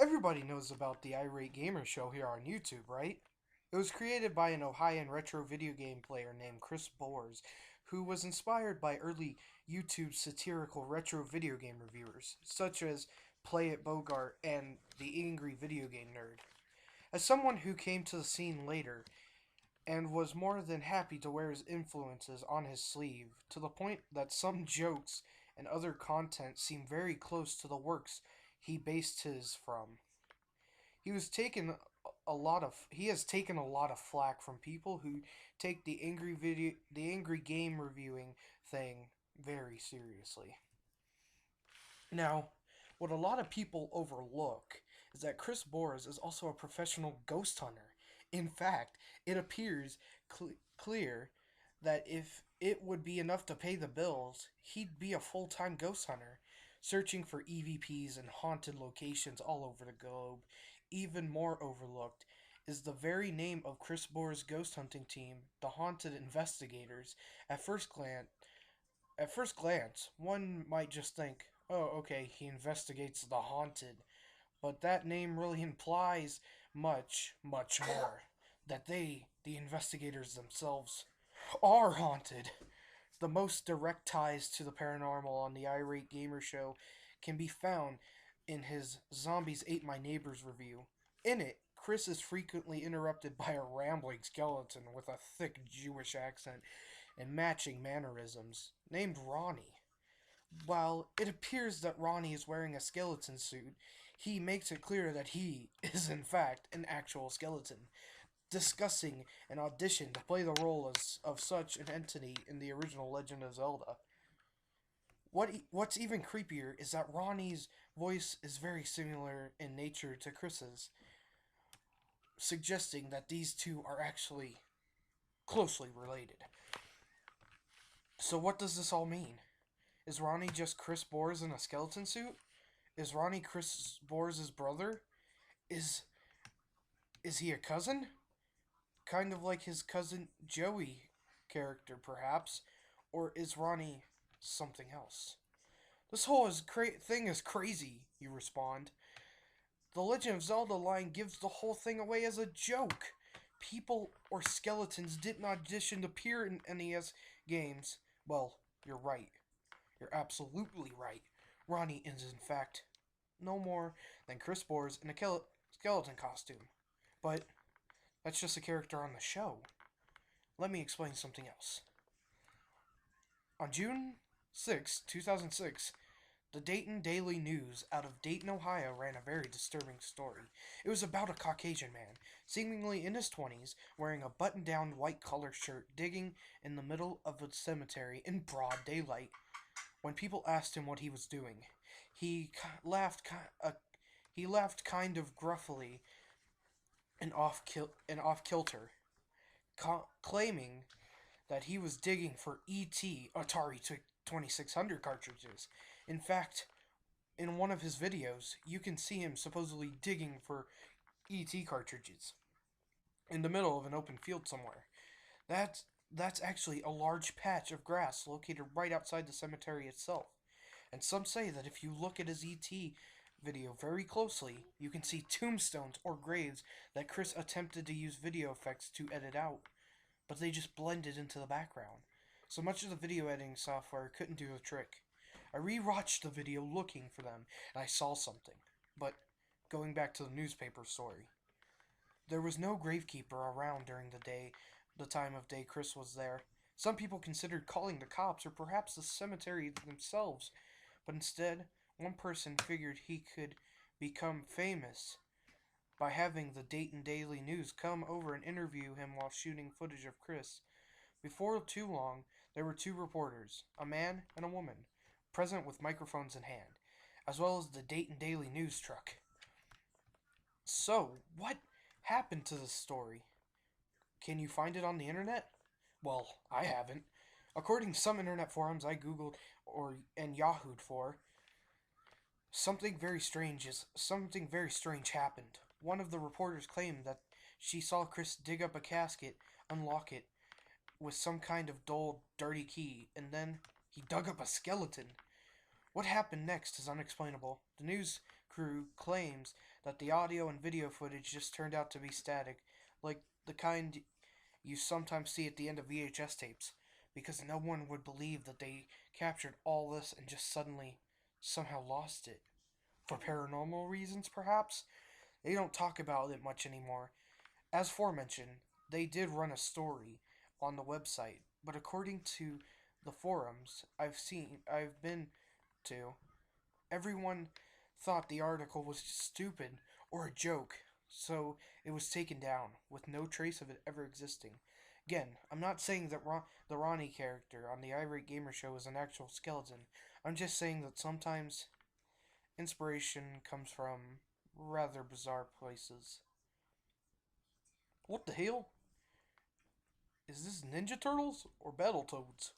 Everybody knows about the Irate Gamer Show here on YouTube, right? It was created by an Ohioan retro video game player named Chris Bores, who was inspired by early YouTube satirical retro video game reviewers, such as Play It Bogart and The Angry Video Game Nerd. As someone who came to the scene later and was more than happy to wear his influences on his sleeve, to the point that some jokes and other content seem very close to the works he based his from. He has taken a lot of flack from people who take the angry game reviewing thing very seriously. Now, what a lot of people overlook is that Chris Boris is also a professional ghost hunter. In fact, it appears clear that if it would be enough to pay the bills, he'd be a full-time ghost hunter, searching for EVPs and haunted locations all over the globe. Even more overlooked is the very name of Chris Bohr's ghost hunting team, the Haunted Investigators. At first glance, one might just think, "Oh, okay, he investigates the haunted." But that name really implies much, much more. That they, the investigators themselves, are haunted. The most direct ties to the paranormal on the Irate Gamer Show can be found in his Zombies Ate My Neighbors review. In it, Chris is frequently interrupted by a rambling skeleton with a thick Jewish accent and matching mannerisms, named Ronnie. While it appears that Ronnie is wearing a skeleton suit, he makes it clear that he is in fact an actual skeleton, discussing an audition to play the role of such an entity in the original Legend of Zelda. What's even creepier is that Ronnie's voice is very similar in nature to Chris's, suggesting that these two are actually closely related. So what does this all mean? Is Ronnie just Chris Bores in a skeleton suit? Is Ronnie Chris Bores' brother? Is is he a cousin? Kind of like his cousin Joey character, perhaps? Or is Ronnie something else? This whole thing is crazy, you respond. The Legend of Zelda line gives the whole thing away as a joke. People or skeletons didn't audition to appear in NES games. Well, you're right. You're absolutely right. Ronnie is, in fact, no more than Chris Bores in a skeleton costume. But that's just a character on the show. Let me explain something else. On June 6, 2006, the Dayton Daily News out of Dayton, Ohio ran a very disturbing story. It was about a Caucasian man, seemingly in his 20s, wearing a button-down white collar shirt, digging in the middle of a cemetery in broad daylight. When people asked him what he was doing, he laughed. He laughed kind of gruffly and off kilter, claiming that he was digging for E.T. Atari 2600 cartridges. In fact, in one of his videos, you can see him supposedly digging for E.T. cartridges in the middle of an open field somewhere. That's actually a large patch of grass located right outside the cemetery itself. And some say that if you look at his E.T. video very closely, you can see tombstones or graves that Chris attempted to use video effects to edit out, but they just blended into the background. So much of the video editing software couldn't do the trick. I rewatched the video looking for them, and I saw something. But going back to the newspaper story, there was no gravekeeper around during the time of day Chris was there. Some people considered calling the cops or perhaps the cemetery themselves, but instead, one person figured he could become famous by having the Dayton Daily News come over and interview him while shooting footage of Chris. Before too long, there were two reporters, a man and a woman, present with microphones in hand, as well as the Dayton Daily News truck. So, what happened to this story? Can you find it on the internet? Well, I haven't. According to some internet forums I googled and Yahooed for, something very strange happened. One of the reporters claimed that she saw Chris dig up a casket, unlock it with some kind of dull, dirty key, and then he dug up a skeleton. What happened next is unexplainable. The news crew claims that the audio and video footage just turned out to be static, like the kind you sometimes see at the end of VHS tapes, because no one would believe that they captured all this and just suddenly somehow lost it. For paranormal reasons, perhaps? They don't talk about it much anymore. As forementioned, they did run a story on the website, but according to the forums I've been to, everyone thought the article was stupid or a joke, so it was taken down, with no trace of it ever existing. Again, I'm not saying that the Ronnie character on the Irate Gamer Show is an actual skeleton. I'm just saying that sometimes inspiration comes from rather bizarre places. What the hell? Is this Ninja Turtles or Battletoads?